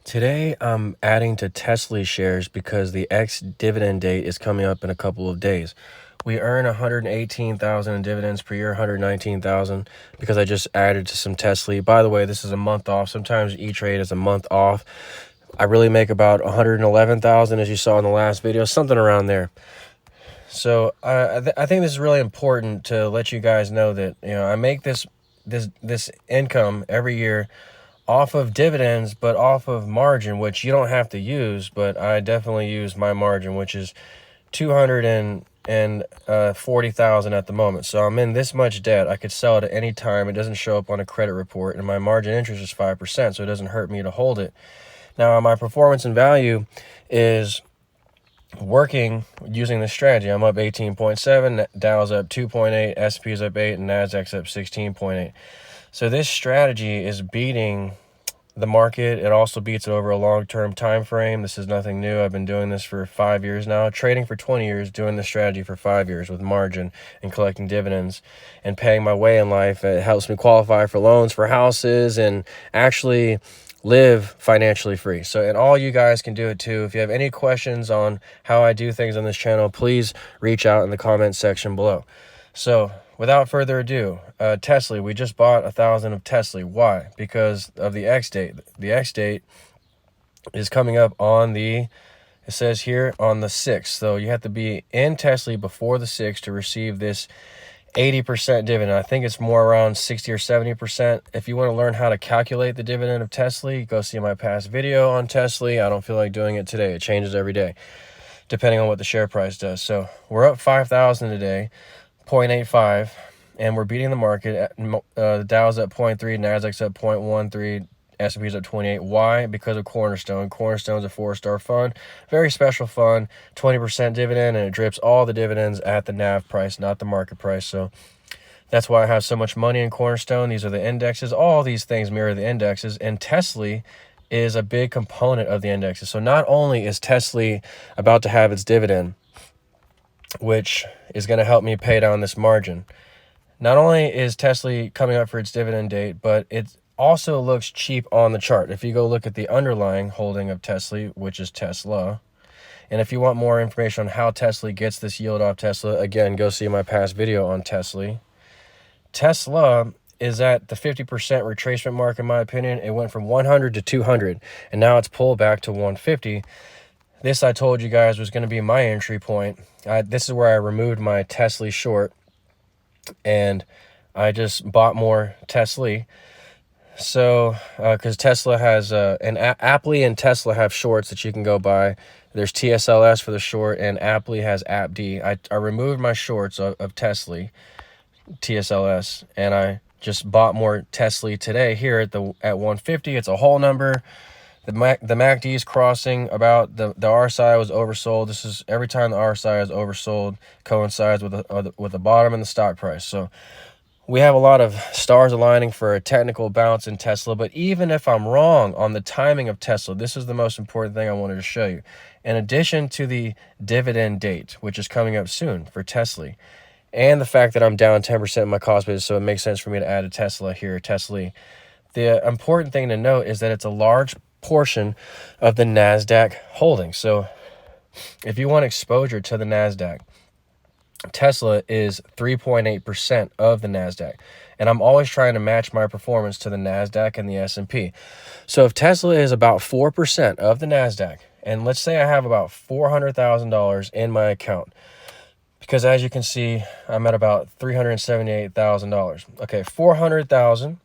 Today, I'm adding to Tsly shares because the ex-dividend date is coming up in a couple of days. We earn 118,000 in dividends per year, 119,000 because I just added to some Tsly. By the way, this is a month off. Sometimes E-Trade is a month off. I really make about 111,000 as you saw in the last video, something around there. So I think this is really important to let you guys know that I make this income every year off of dividends, but off of margin, which you don't have to use, but I definitely use my margin, which is 240,000 at the moment. So I'm in this much debt. I could sell it at any time. It doesn't show up on a credit report, and my margin interest is 5%, so it doesn't hurt me to hold it. Now, my performance and value is working using this strategy. I'm up 18.7, Dow's up 2.8, S&P's up 8, and Nasdaq's up 16.8. So this strategy is beating the market. It also beats it over a long-term time frame. This is nothing new. I've been doing this for 5 years now, trading for 20 years, doing this strategy for 5 years with margin and collecting dividends and paying my way in life. It helps me qualify for loans for houses and actually live financially free. So, and all you guys can do it too. If you have any questions on how I do things on this channel, please reach out in the comments section below. So without further ado, Tsly, we just bought 1,000 of Tsly. Why? Because of the X date. The X date is coming up on it says here on the 6th. So you have to be in Tsly before the 6th to receive this 80% dividend. I think it's more around 60 or 70%. If you want to learn how to calculate the dividend of Tsly, go see my past video on Tsly. I don't feel like doing it today. It changes every day, depending on what the share price does. So we're up 5,000 today, 0.85, and we're beating the market. The Dow's at 0.3, Nasdaq's at 0.13, S&P's at 28. Why? Because of Cornerstone. Cornerstone's a 4-star fund, very special fund, 20% dividend, and it drips all the dividends at the NAV price, not the market price. So that's why I have so much money in Cornerstone. These are the indexes. All these things mirror the indexes, and Tsly is a big component of the indexes. So not only is Tsly about to have its dividend, which is going to help me pay down this margin, not only is Tsly coming up for its dividend date, but it also looks cheap on the chart. If you go look at the underlying holding of Tsly, which is Tesla, and if you want more information on how Tsly gets this yield off Tesla, again, go see my past video on Tsly. Tesla is at the 50% retracement mark, in my opinion. It went from 100 to 200, and now it's pulled back to 150. This, I told you guys, was going to be my entry point. This is where I removed my Tsly short, and I just bought more Tsly. So, because Tesla has, Aptly and Tesla have shorts that you can go buy. There's TSLS for the short, and Aptly has AppD. I removed my shorts of Tsly, TSLS, and I just bought more Tsly today here at 150. It's a whole number. The MACD is crossing about the RSI was oversold. This is every time the RSI is oversold coincides with the bottom in the stock price. So we have a lot of stars aligning for a technical bounce in Tesla, but even if I'm wrong on the timing of Tesla, this is the most important thing I wanted to show you. In addition to the dividend date, which is coming up soon for Tsly, and the fact that I'm down 10% in my cost base, so it makes sense for me to add a Tesla here, Tsly. The important thing to note is that it's a large portion of the Nasdaq holding. So if you want exposure to the Nasdaq, Tesla is 3.8% of the Nasdaq, and I'm always trying to match my performance to the Nasdaq and the S&P. So if Tesla is about 4% of the Nasdaq, and let's say I have about $400,000 in my account, because as you can see, I'm at about $378,000. Okay, 400,000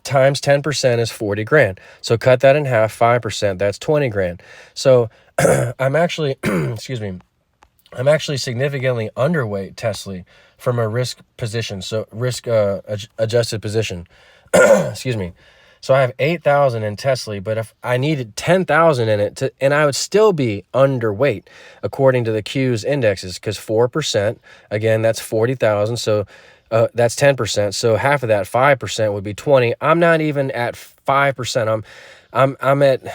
times 10% is 40 grand. So cut that in half, 5%, that's 20 grand. So I'm actually, excuse me, I'm actually significantly underweight Tsly from a risk position, so risk adjusted position. Excuse me. So I have 8,000 in Tsly, but if I needed 10,000 in it, and I would still be underweight according to the Q's indexes, because 4%, again, that's 40,000. So that's 10%. So half of that, 5%, would be 20. I'm not even at 5%. I'm at,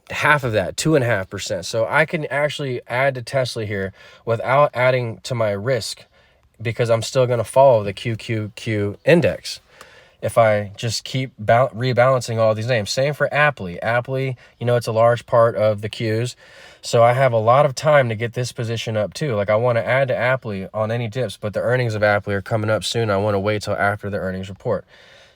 half of that, 2.5%. So I can actually add to Tsly here without adding to my risk, because I'm still going to follow the QQQ index. if I just keep rebalancing all these names. Same for Apply. Apply, you know, it's a large part of the Qs. So I have a lot of time to get this position up too. Like I want to add to Apply on any dips, but the earnings of Apply are coming up soon. I want to wait till after the earnings report.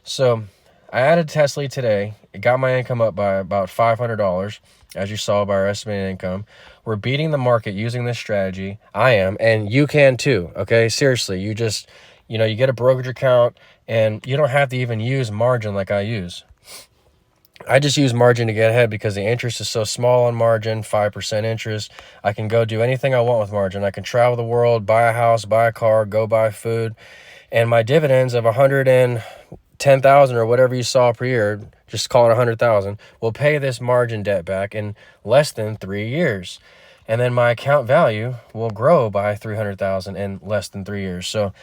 So I added Tsly today. It got my income up by about $500, as you saw by our estimated income. We're beating the market using this strategy. I am, and you can too, okay? Seriously, you just, you know, you get a brokerage account, and you don't have to even use margin like I use. I just use margin to get ahead because the interest is so small on margin, 5% interest. I can go do anything I want with margin. I can travel the world, buy a house, buy a car, go buy food. And my dividends of 110,000 or whatever you saw per year, just call it 100,000, will pay this margin debt back in less than 3 years. And then my account value will grow by 300,000 in less than 3 years. So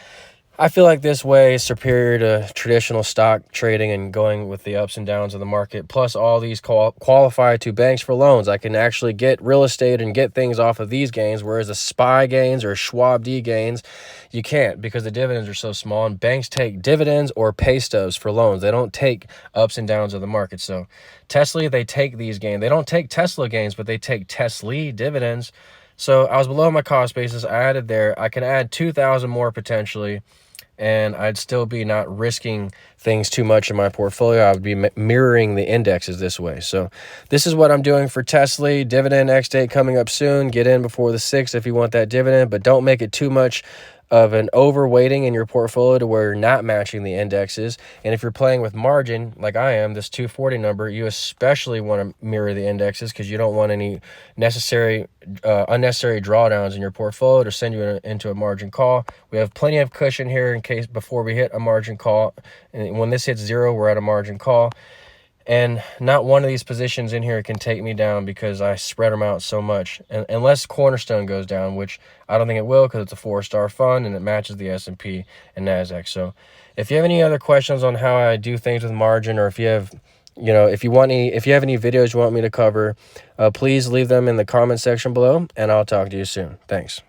I feel like this way is superior to traditional stock trading and going with the ups and downs of the market. Plus, all these qualify to banks for loans. I can actually get real estate and get things off of these gains, whereas the SPY gains or Schwab D gains, you can't because the dividends are so small. And banks take dividends or pay stubs for loans. They don't take ups and downs of the market. So Tsly, they take these gains. They don't take Tesla gains, but they take Tsly dividends. So I was below my cost basis. I added there. I can add 2,000 more potentially, and I'd still be not risking things too much in my portfolio. I would be mirroring the indexes this way. So this is what I'm doing for Tsly. Dividend X date coming up soon. Get in before the 6th if you want that dividend, but don't make it too much of an overweighting in your portfolio to where you're not matching the indexes. And if you're playing with margin, like I am, this 240 number, you especially want to mirror the indexes because you don't want any unnecessary drawdowns in your portfolio to send you into a margin call. We have plenty of cushion here in case before we hit a margin call. And when this hits 0, we're at a margin call. And not one of these positions in here can take me down because I spread them out so much. And unless Cornerstone goes down, which I don't think it will because it's a 4-star fund and it matches the S&P and Nasdaq. So if you have any other questions on how I do things with margin, or if you have, you know, if you have any videos you want me to cover, please leave them in the comment section below, and I'll talk to you soon. Thanks.